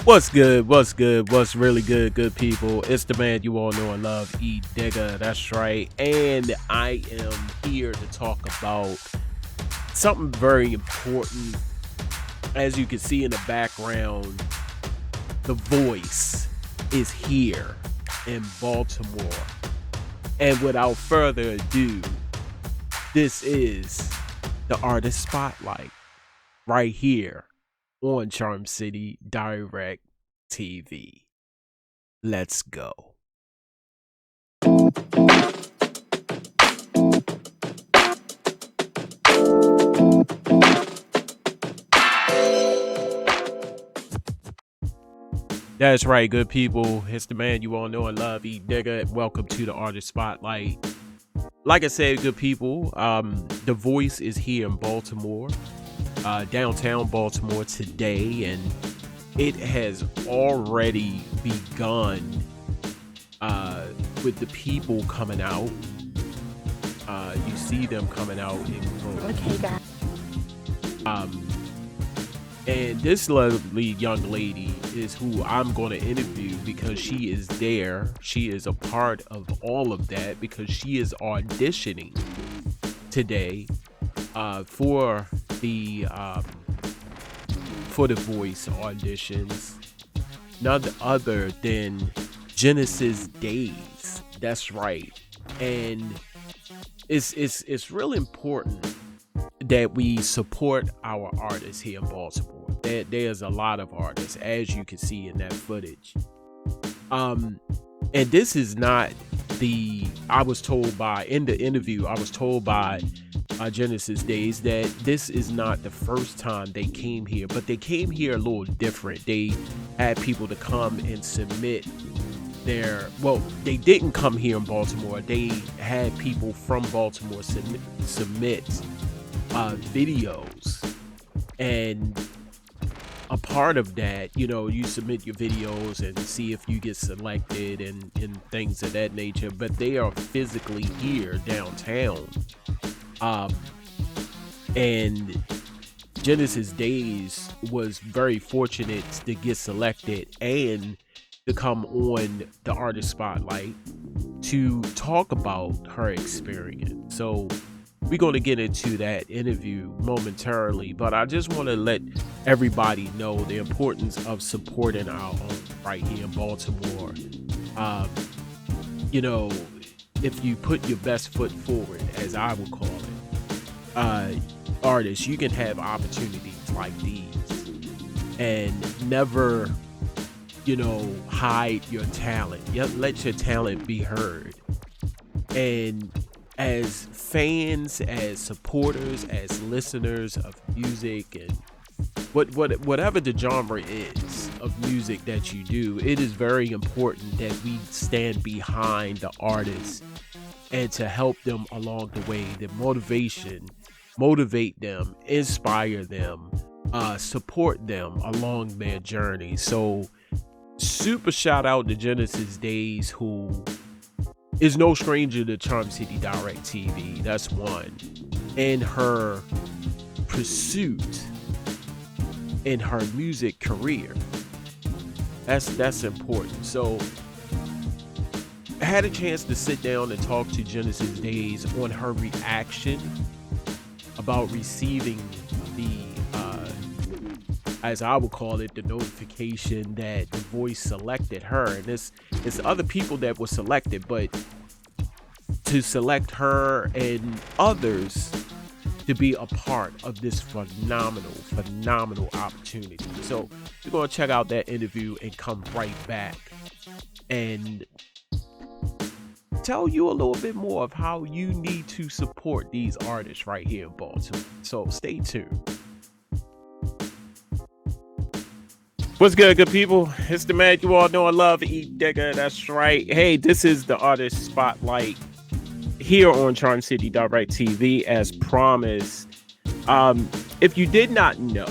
What's good? What's good? What's really good, good people? It's the man you all know and love, E Digger. That's right. And I am here to talk about something very important. As you can see in the background, the voice is here in Baltimore. And without further ado, this is the Artist Spotlight right here on Charm City Direct TV. Let's go. That's right, good people. It's the man you all know and love, E Digger. Welcome to the Artist Spotlight. Like I said, good people, the voice is here in Baltimore. Downtown Baltimore today, and it has already begun with the people coming out. You see them coming out in full. Okay, guys. And this lovely young lady is who I'm going to interview because she is there. She is a part of all of that because she is auditioning today for the voice auditions, none other than Genesys Dayz. That's right. And it's really important that we support our artists here in Baltimore. There's a lot of artists, as you can see in that footage. And this is not I was told by in the interview, I was told by Genesys Dayz that this is not the first time they came here, but they came here a little different. They had people to come and submit they didn't come here in Baltimore. They had people from Baltimore submit videos, and a part of that, you submit your videos and see if you get selected and things of that nature, but they are physically here downtown. And Genesys Dayz was very fortunate to get selected and to come on the Artist Spotlight to talk about her experience. So we're going to get into that interview momentarily, but I just want to let everybody know the importance of supporting our own right here in Baltimore. If you put your best foot forward, as I would call it, artists, you can have opportunities like these and never, hide your talent. Let your talent be heard. And as fans, as supporters, as listeners of music, and whatever the genre is of music that you do, it is very important that we stand behind the artists and to help them along the way. The motivate them, inspire them, support them along their journey. So super shout out to Genesys Dayz, who is no stranger to Charm City Direct TV. That's one. In her pursuit in her music career, that's important. So I had a chance to sit down and talk to Genesys Dayz on her reaction about receiving the as I would call it, the notification that the voice selected her. And it's other people that were selected, but to select her and others to be a part of this phenomenal opportunity. So we're going to check out that interview and come right back and tell you a little bit more of how you need to support these artists right here in Baltimore. So stay tuned. What's good, good people? It's the man you all know and love, E Digger. That's right. Hey, this is the Artist Spotlight here on Charm City Direct TV, as promised. If you didn't know,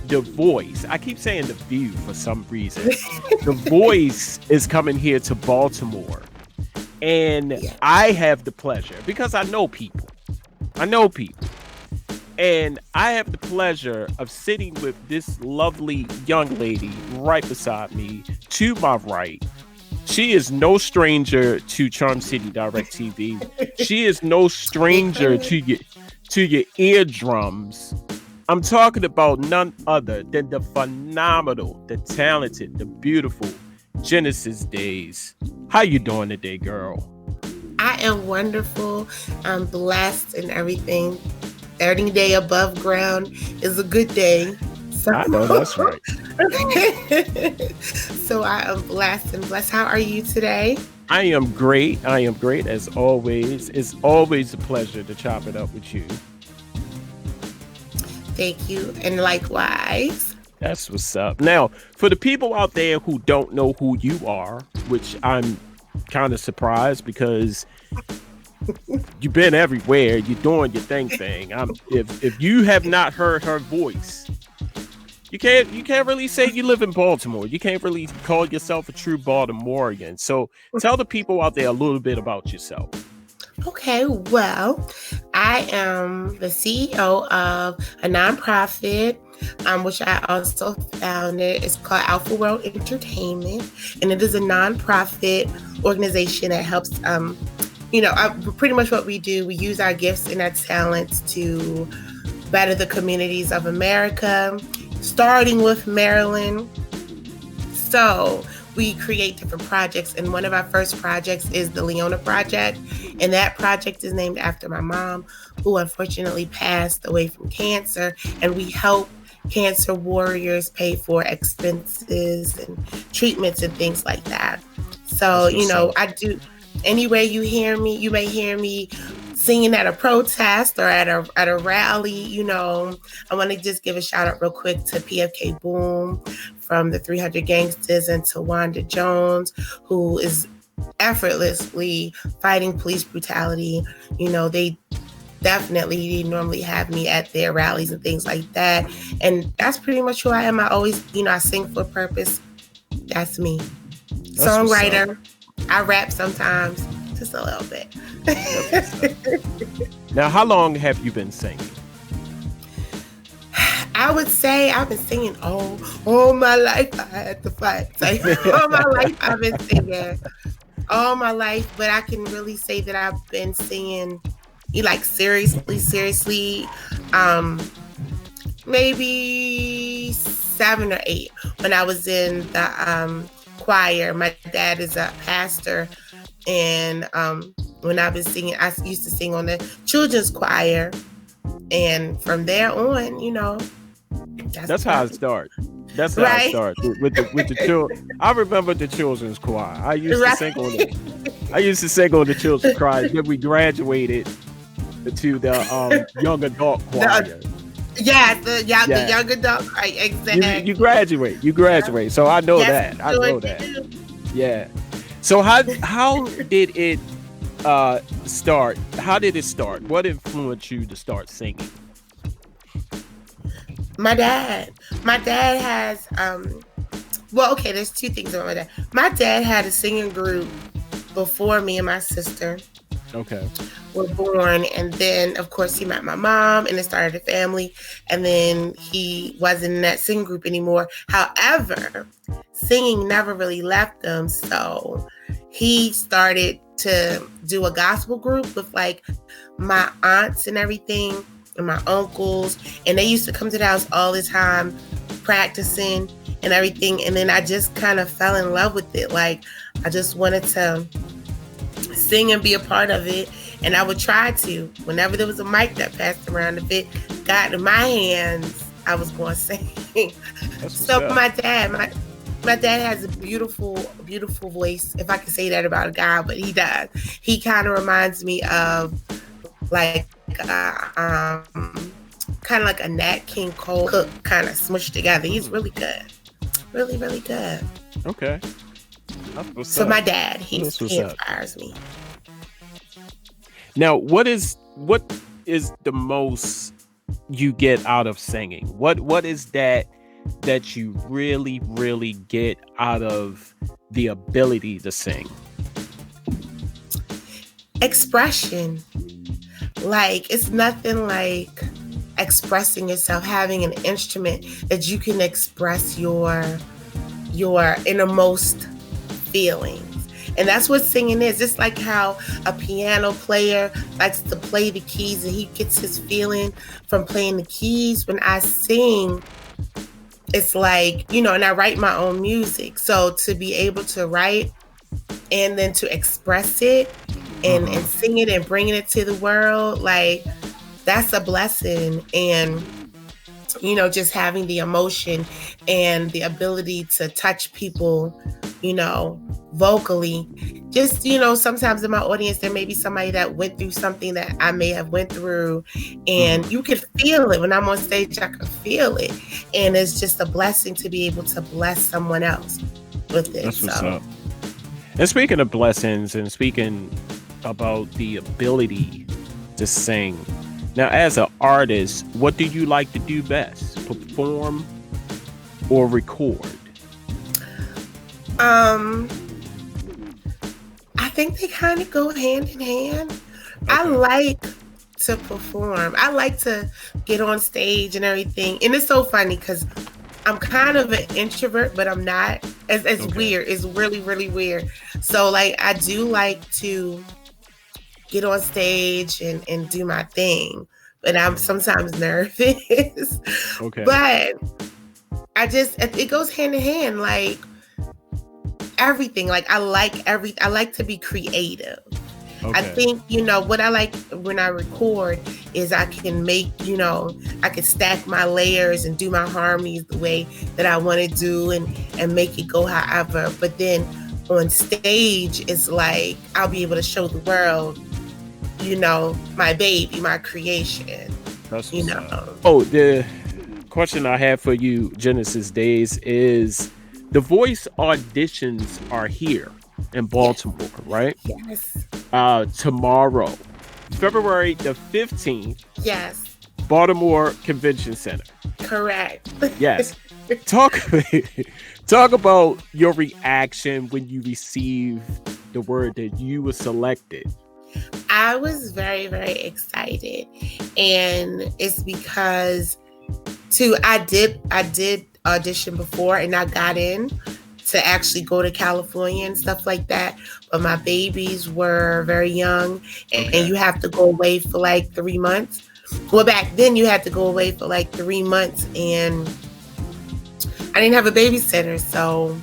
the voice, I keep saying The View for some reason. The voice is coming here to Baltimore. And I have the pleasure, because I know people, And I have the pleasure of sitting with this lovely young lady right beside me to my right. She is no stranger to Charm City Direct TV. She is no stranger to your eardrums. I'm talking about none other than the phenomenal, the talented, the beautiful Genesys Dayz. How you doing today, girl? I am wonderful. I'm blessed and everything. 30 day above ground is a good day. So, I know that's right. so I am blessed and blessed. How are you today? I am great. I am great as always. It's always a pleasure to chop it up with you. Thank you. And likewise. That's what's up. Now, for the people out there who don't know who you are, which I'm kind of surprised because you've been everywhere, you're doing your thing. If you have not heard her voice, you can't really say you live in Baltimore. You can't really call yourself a true Baltimorean. So tell the people out there a little bit about yourself. Okay, well, I am the CEO of a nonprofit, which I also founded. It's called Alpha World Entertainment, and it is a nonprofit organization that helps, pretty much what we do. We use our gifts and our talents to better the communities of America, starting with Maryland. So we create different projects, and one of our first projects is the Leona Project, and that project is named after my mom, who unfortunately passed away from cancer, and we help cancer warriors pay for expenses and treatments and things like that. So, I do, anywhere you may hear me singing at a protest or at a rally. I want to just give a shout out real quick to PFK Boom from the 300 Gangsters and to Wanda Jones, who is effortlessly fighting police brutality. They definitely normally have me at their rallies and things like that. And that's pretty much who I am. I always, I sing for a purpose. That's me. That's songwriter. I rap sometimes, just a little bit. Now, how long have you been singing? I would say I've been singing all my life. I had to fight. All my life I've been singing. All my life, but I can really say that I've been singing, seriously, maybe 7 or 8 when I was in the choir. My dad is a pastor, and when I've been singing, I used to sing on the children's choir, and from there on, that's how it started. That's how it started with the children. I remember the children's choir. I used to sing on the children's choir. Then we graduated to the young adult choir. The young adult choir. Exactly. You graduate. So I know that. I know that. Yeah. So how did it start? How did it start? What influenced you to start singing? My dad has there's 2 things about my dad. My dad had a singing group before me and my sister were born, and then of course he met my mom and then started a family, and then he wasn't in that singing group anymore. However, singing never really left him, so he started to do a gospel group with my aunts and everything, and my uncles, and they used to come to the house all the time practicing and everything. And then I just kind of fell in love with it. I just wanted to sing and be a part of it, and I would try to. Whenever there was a mic that passed around, if it got in my hands, I was going to sing. So my dad has a beautiful voice, if I can say that about a guy, but he does. He kind of reminds me of kind of like a Nat King Cole Cook kind of smushed together. He's really good. Really, really good. Okay. So my dad, he inspires me. Now, what is the most you get out of singing? What is that you really, really get out of the ability to sing? Expression. It's nothing like expressing yourself, having an instrument that you can express your innermost feelings. And that's what singing is. It's like how a piano player likes to play the keys and he gets his feeling from playing the keys. When I sing, it's like, and I write my own music. So to be able to write and then to express it and sing it and bringing it to the world, like, that's a blessing. And just having the emotion and the ability to touch people, vocally. Just, sometimes in my audience, there may be somebody that went through something that I may have went through, and you can feel it. When I'm on stage, I can feel it. And it's just a blessing to be able to bless someone else with it. That's what's up. And speaking of blessings and speaking about the ability to sing, now, as an artist, what do you like to do best? Perform or record? I think they kind of go hand in hand. Okay. I like to perform. I like to get on stage and everything. And it's so funny because I'm kind of an introvert, but I'm not. It's weird. It's really, really weird. So, like, I do like to get on stage and do my thing, but I'm sometimes nervous. Okay. But it goes hand in hand, like everything. Like I like to be creative. Okay. I think, what I like when I record is I can make, I can stack my layers and do my harmonies the way that I want to do and make it go however. But then on stage, it's like I'll be able to show the world, my baby, my creation. That's Oh, the question I have for you, Genesys Dayz, is the voice auditions are here in Baltimore, right? Yes. Tomorrow, February the 15th. Yes. Baltimore Convention Center. Correct. Yes. Talk about your reaction when you received the word that you were selected. I was very, very excited, and it's because I did audition before, and I got in to actually go to California and stuff like that. But my babies were very young, and you have to go away for like 3 months. Well, back then you had to go away for like 3 months, and I didn't have a babysitter, so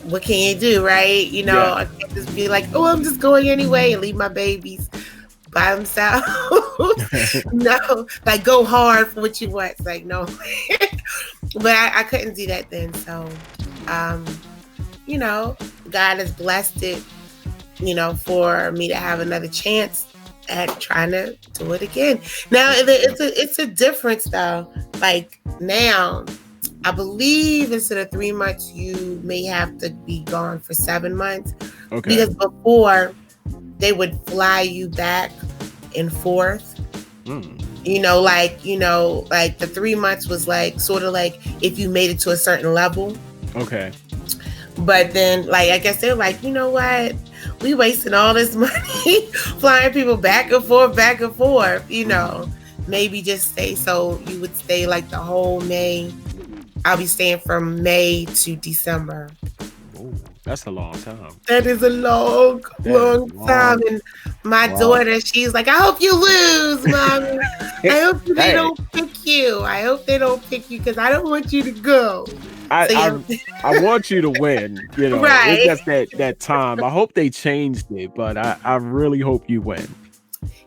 what can you do, right? I can't just be like, oh, I'm just going anyway and leave my babies by themselves. No, like go hard for what you want. It's like, no. But I couldn't do that then. So, God has blessed it, for me to have another chance at trying to do it again. Now, it's a difference though. Like now, I believe instead of 3 months, you may have to be gone for 7 months. Okay. Because before, they would fly you back and forth. Like the 3 months was like sort of like if you made it to a certain level. Okay. But then, like, I guess they're like, you know what? We wasting all this money flying people back and forth. Maybe just stay. So you would stay like the whole May. I'll be staying from May to December. Oh, that's a long time. That is a long time. And my daughter, she's like, I hope you lose, Mommy. I hope they don't pick you. I hope they don't pick you because I don't want you to go. I want you to win. Right. It's just that time. I hope they changed it, but I really hope you win.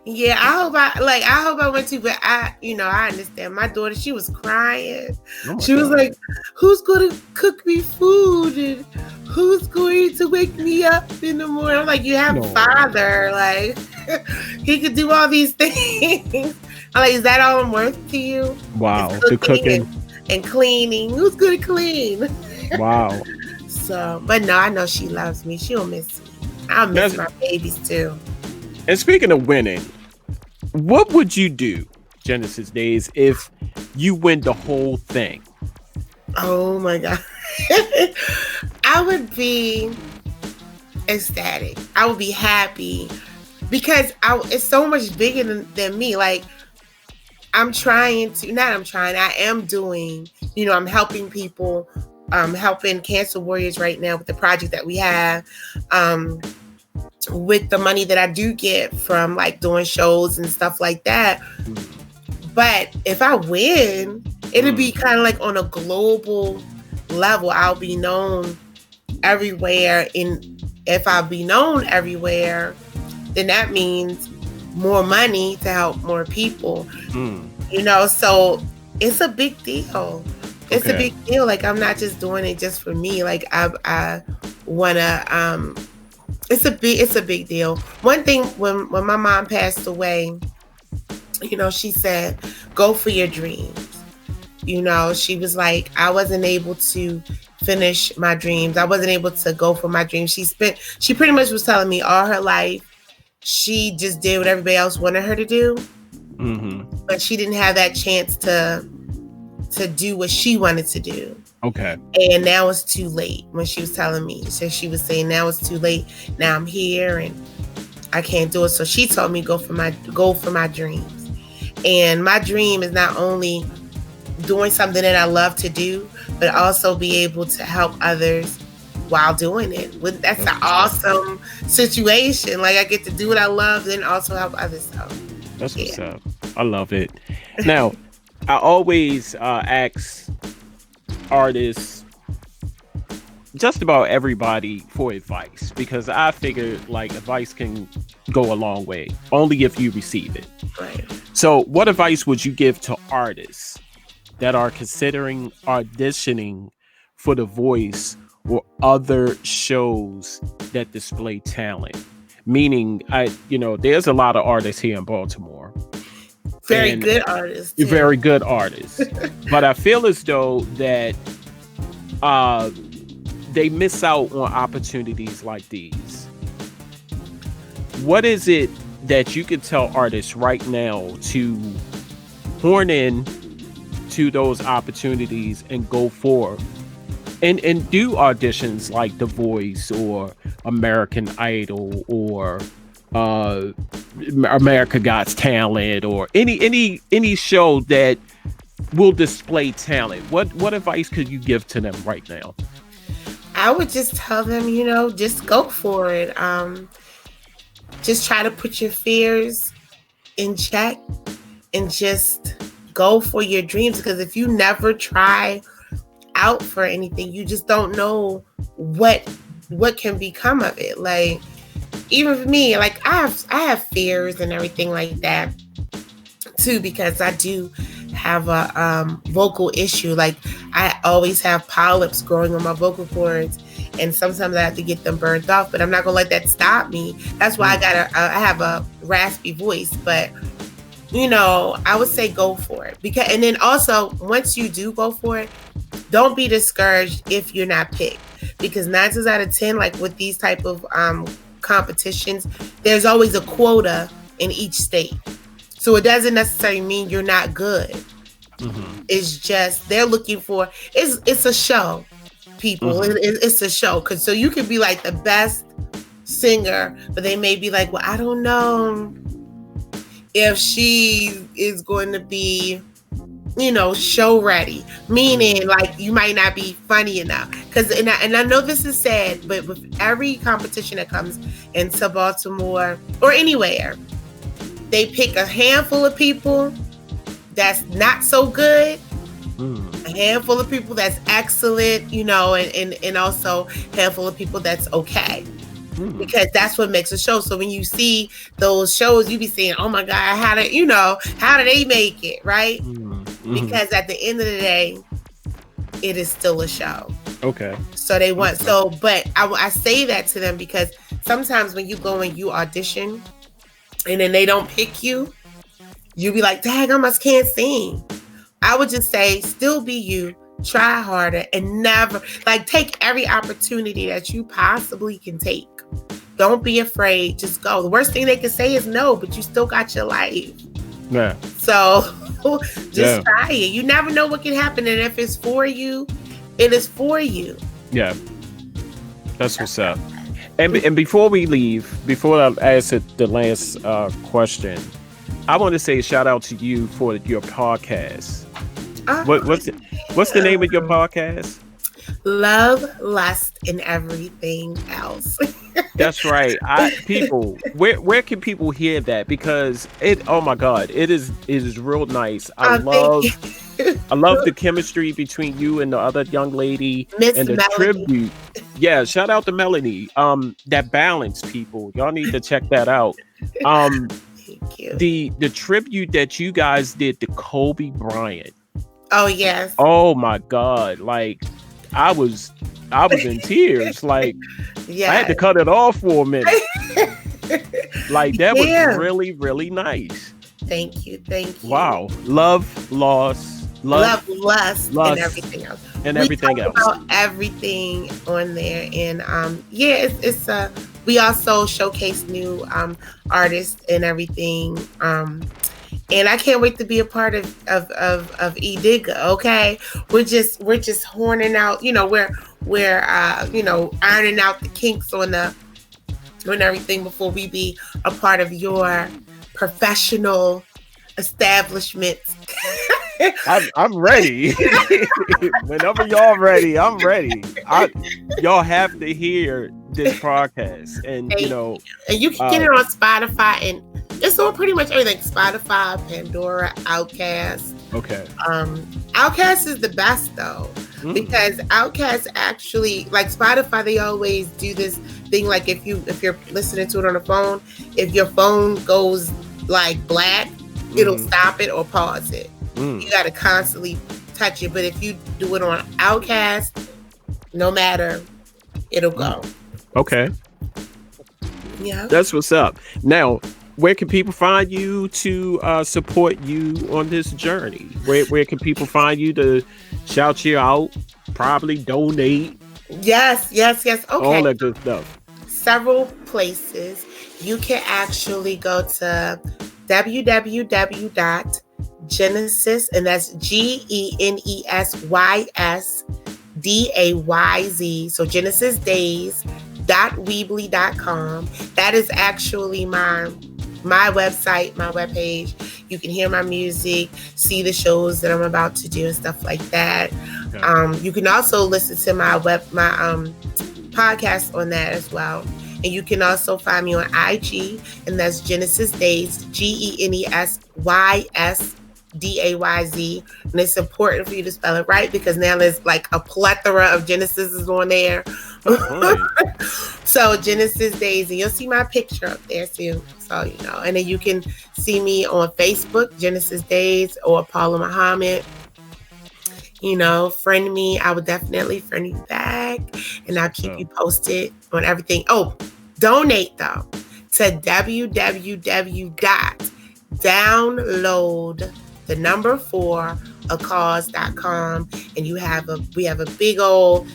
Yeah, I hope I went to, but I understand. My daughter, she was crying. She was like, who's going to cook me food? And who's going to wake me up in the morning? I'm like, you have a father. Like, he could do all these things. I'm like, is that all I'm worth to you? Wow. The cooking. And cleaning. Who's going to clean? Wow. So, but no, I know she loves me. She'll miss me. I'll miss my babies too. And speaking of winning, what would you do, Genesys Dayz, if you win the whole thing? Oh my God. I would be ecstatic. I would be happy because it's so much bigger than me. Like, I am doing, I'm helping people, helping cancer warriors right now with the project that we have, with the money that I do get from like doing shows and stuff like that. But if I win, it'll be kind of like on a global level. I'll be known everywhere. And if I'll be known everywhere, then that means more money to help more people. So it's a big deal. It's a big deal. Like, I'm not just doing it just for me. Like, I wanna, it's a big deal. One thing, when my mom passed away, she said, go for your dreams. She was like, I wasn't able to finish my dreams. I wasn't able to go for my dreams. She pretty much was telling me all her life, she just did what everybody else wanted her to do. But she didn't have that chance to do what she wanted to do. Okay. And now it's too late. When she was telling me, so she was saying, now it's too late. Now I'm here and I can't do it. So she told me go for my dreams. And my dream is not only doing something that I love to do, but also be able to help others while doing it. That's an awesome situation. Like, I get to do what I love, then also help others. So that's what's up. I love it. Now, I always ask artists, just about everybody, for advice, because I figure like advice can go a long way, only if you receive it. Right. So what advice would you give to artists that are considering auditioning for The Voice or other shows that display talent? Meaning, there's a lot of artists here in Baltimore. Very good artists. Too. Very good artists. But I feel as though that they miss out on opportunities like these. What is it that you could tell artists right now to horn in to those opportunities and go for and do auditions like The Voice or American Idol or America Got Talent or any show that will display talent? What advice could you give to them right now? I would just tell them, just go for it. Just try to put your fears in check and just go for your dreams. Because if you never try out for anything, you just don't know what can become of it. Like, even for me, like I have fears and everything like that too, because I do have a vocal issue. Like, I always have polyps growing on my vocal cords, and sometimes I have to get them burned off, but I'm not gonna let that stop me. That's why I have a raspy voice. But I would say go for it, and then also, once you do go for it, don't be discouraged if you're not picked, because 9 times out of 10, like with these type of competitions, there's always a quota in each state. So it doesn't necessarily mean you're not good. It's just they're looking for, it's a show, people. It's a show. So you could be like the best singer, but they may be like, well, I don't know if she is going to be, show ready. Meaning, like, you might not be funny enough. And I know this is sad, but with every competition that comes into Baltimore or anywhere, they pick a handful of people that's not so good, a handful of people that's excellent, and also a handful of people that's okay. Because that's what makes a show. So when you see those shows, you be saying, oh my God, how did they make it, right? Because at the end of the day, it is still a show. Okay. So they want, but I say that to them because sometimes when you go and you audition and then they don't pick you, you be like, dang, I must can't sing. I would just say, still be you, try harder, and never, take every opportunity that you possibly can take. Don't be afraid, just go. The worst thing they can say is no, but you still got your life. Yeah. So just try it. You never know what can happen, and if it's for you, it is for you. Yeah. That's what's up. And before we leave, before I ask the last question, I want to say a shout out to you for your podcast. Oh, What's the name of your podcast? Love, Lust, and Everything Else. That's right. People, where can people hear that? Because oh my God, it is real nice. I love the chemistry between you and the other young lady Miss and the Melody. tribute. Yeah, shout out to Melanie. That balance, people. Y'all need to check that out. Thank you. The tribute that you guys did to Kobe Bryant. Oh yes. Oh my God. Like I was in tears. Like Yeah. I had to cut it off for a minute. Like that was really, really nice. Thank you. Wow. Love, lust, and everything else. And everything else. About everything on there. And it's we also showcase new artists and everything. And I can't wait to be a part of eDigga. Okay, we're just horning out. We're ironing out the kinks on everything before we be a part of your professional establishments. I'm ready. Whenever y'all ready, I'm ready. Y'all have to hear this podcast, and and you can get it on Spotify, and it's on pretty much everything. Spotify, Pandora, Outkast. Okay. Outkast is the best though, because Outkast actually, like Spotify, they always do this thing. Like if you're listening to it on a phone, if your phone goes like black, it'll stop it or pause it. You got to constantly touch it. But if you do it on Outkast, no matter, it'll go. Okay. Yeah. That's what's up. Now, where can people find you to support you on this journey? Where can people find you to shout you out, probably donate? Yes. Okay. All that good stuff. Several places. You can actually go to www.Genesys, and that's GenesysDayz. So Genesys Dayz.weebly.com. That is actually my website, my webpage. You can hear my music, see the shows that I'm about to do and stuff like that. Okay. You can also listen to my podcast on that as well. And you can also find me on IG, and that's Genesys Dayz, GenesysDayz. And it's important for you to spell it right, because now there's like a plethora of Genesis on there. So Genesys Dayz, and you'll see my picture up there too. So, and then you can see me on Facebook, Genesys Dayz, or Paula Muhammad. Friend me. I would definitely friend you back, and I'll keep you posted on everything. Oh, donate though to www.download4acause.com, and we have a big old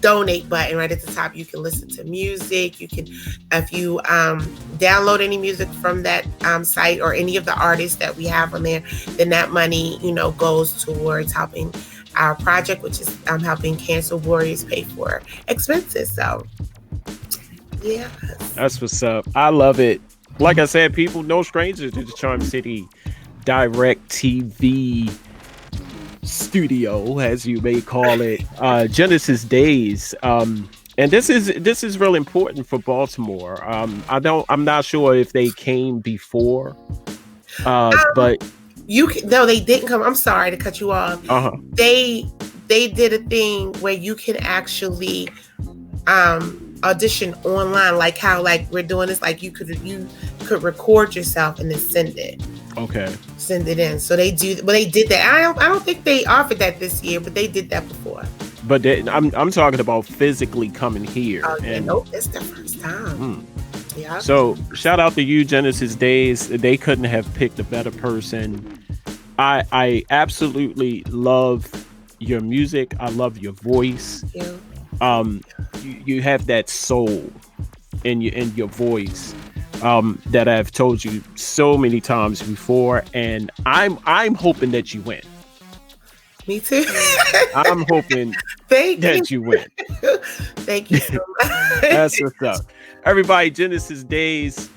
donate button right at the top. You can listen to music. You can, if you download any music from that site or any of the artists that we have on there, then that money goes towards helping our project, which is helping cancer warriors pay for expenses. So yeah, that's what's up. I love it. Like I said, people, no strangers to the Charm City Direct TV studio, as you may call it, Genesys Dayz. And this is really important for Baltimore. I'm not sure if they came before, but no, they didn't come. I'm sorry to cut you off. They did a thing where you can actually audition online, like how we're doing this. Like you could record yourself and then send it. Okay. Send it in. So they do. Well, they did that. I don't think they offered that this year, but they did that before. But I'm talking about physically coming here. Oh, yeah, nope, it's the first time. Yeah. So shout out to you, Genesys Dayz. They couldn't have picked a better person. I absolutely love your music. I love your voice. Yeah. You have that soul in your voice. That I've told you so many times before, and I'm hoping that you win. Me too. I'm hoping that you win. Thank you so much. That's what's up. Everybody, Genesys Dayz,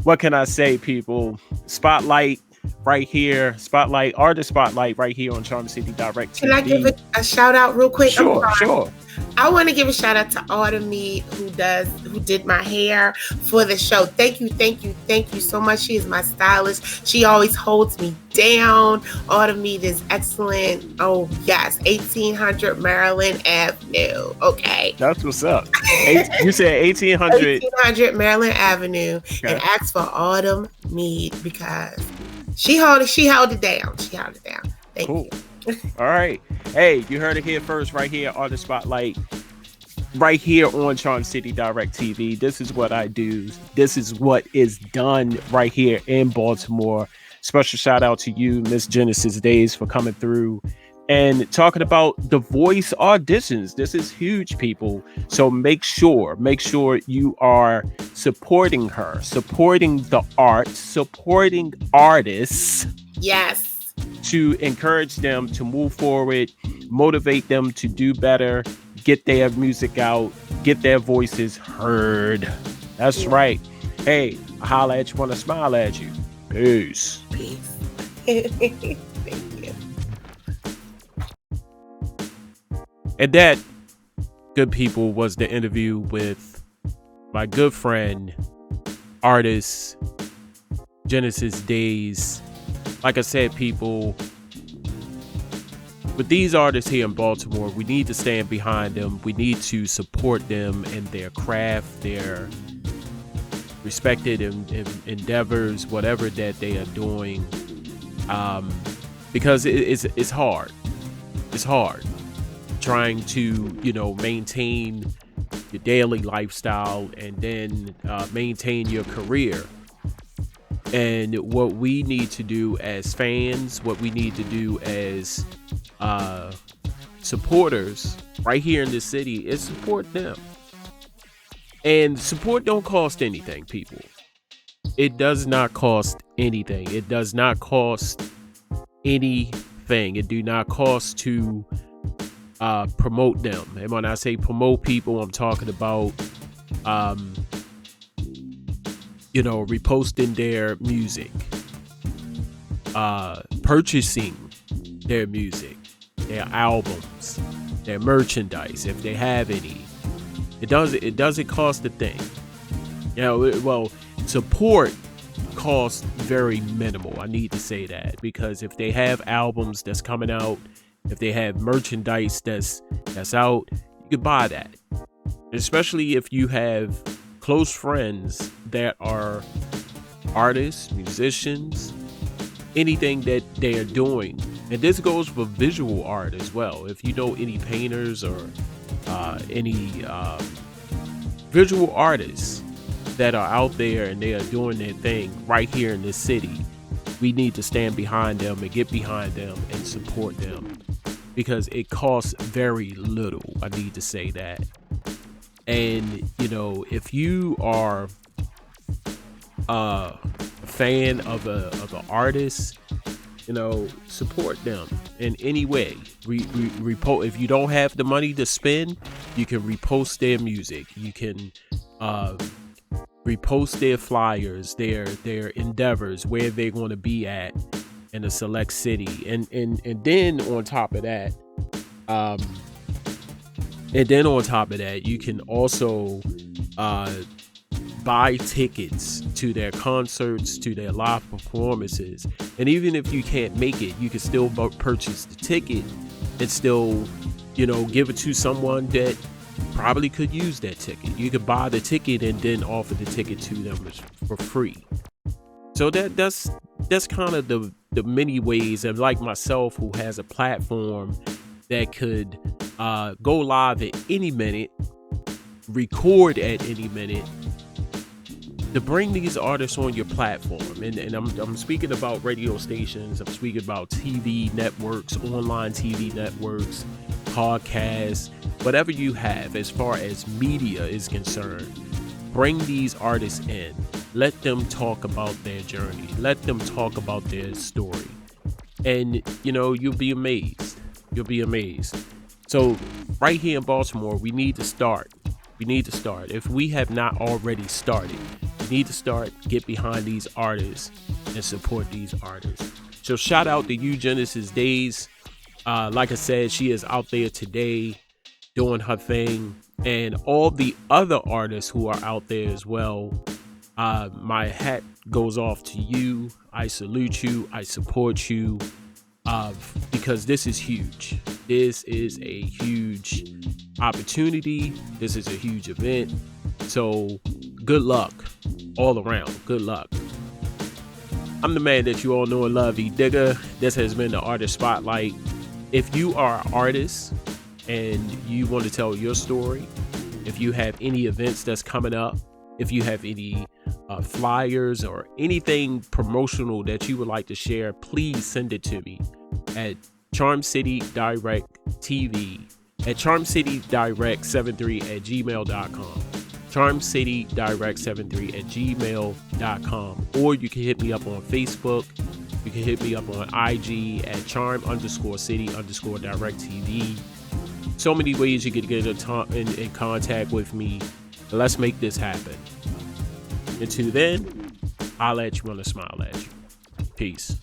what can I say, people? Spotlight right here. Spotlight, artist spotlight right here on Charm City Direct Can I give TV. a shout out real quick? I'm Sure, sorry. sure. I want to give a shout out to Autumn who did my hair for the show. Thank you so much. She is my stylist. She always holds me down. Autumn is excellent. Oh yes, 1800 Maryland Avenue. Okay, That's what's up. You said 1800. 1800 Maryland Avenue, Okay. and ask for Autumn Mead because she held it down. She held it down. Thank Cool. you. All right. Hey, you heard it here first, right here on the spotlight, right here on Charm City Direct TV. This is what I do. This is what is done right here in Baltimore. Special shout out to you, Miss Genesys Dayz, for coming through and talking about the voice auditions. This is huge, people. So make sure you are supporting her, supporting the art, supporting artists. Yes. To encourage them to move forward, motivate them to do better, get their music out, get their voices heard. That's right. Hey, I holla at you, want to smile at you. Peace. Thank you. And that, good people, was the interview with my good friend, artist, Genesys Dayz. Like I said, people, with these artists here in Baltimore, we need to stand behind them. We need to support them in their craft, their respected endeavors, whatever that they are doing, because it's hard. It's hard trying to, maintain your daily lifestyle and then maintain your career. And what we need to do as fans, what we need to do as supporters right here in the city is support them. And support don't cost anything, people. It does not cost anything. It does not cost anything. It do not cost to promote them. And when I say promote people, I'm talking about reposting their music, purchasing their music, their albums, their merchandise, if they have any. It doesn't cost a thing. Support costs very minimal. I need to say that, because if they have albums that's coming out, if they have merchandise that's out, you can buy that. Especially if you have close friends that are artists, musicians, anything that they are doing. And this goes for visual art as well. If you know any painters or any visual artists that are out there and they are doing their thing right here in this city, we need to stand behind them and get behind them and support them, because it costs very little. I need to say that. And if you are a fan of an artist, support them in any way. If you don't have the money to spend, you can repost their music. You can repost their flyers, their endeavors, where they're going to be at in a select city, and then on top of that, you can also buy tickets to their concerts, to their live performances. And even if you can't make it, you can still purchase the ticket and still, give it to someone that probably could use that ticket. You could buy the ticket and then offer the ticket to them for free. So that's kind of the many ways. And like myself, who has a platform that could go live at any minute, record at any minute, to bring these artists on your platform. And I'm speaking about radio stations, I'm speaking about TV networks, online TV networks, podcasts, whatever you have as far as media is concerned. Bring these artists in. Let them talk about their journey. Let them talk about their story. And, you'll be amazed. You'll be amazed. So right here in Baltimore, we need to start. If we have not already started, You need to start, get behind these artists and support these artists. So shout out to you, Genesys Dayz. Like I said, she is out there today doing her thing, and all the other artists who are out there as well. My hat goes off to you. I salute you. I support you, because this is huge. This is a huge opportunity. This is a huge event. So good luck all around. Good luck. I'm the man that you all know and love, E Digger. This has been the Artist Spotlight. If you are an artist and you want to tell your story, if you have any events that's coming up, if you have any flyers or anything promotional that you would like to share, please send it to me at Charm City Direct TV at charmcitydirect73@gmail.com. charmcitydirect73@gmail.com. Or you can hit me up on Facebook. You can hit me up on IG at charm_city_direct-tv. So many ways you can get in contact with me. Let's make this happen. Until then, I'll let you want to smile at you. Peace.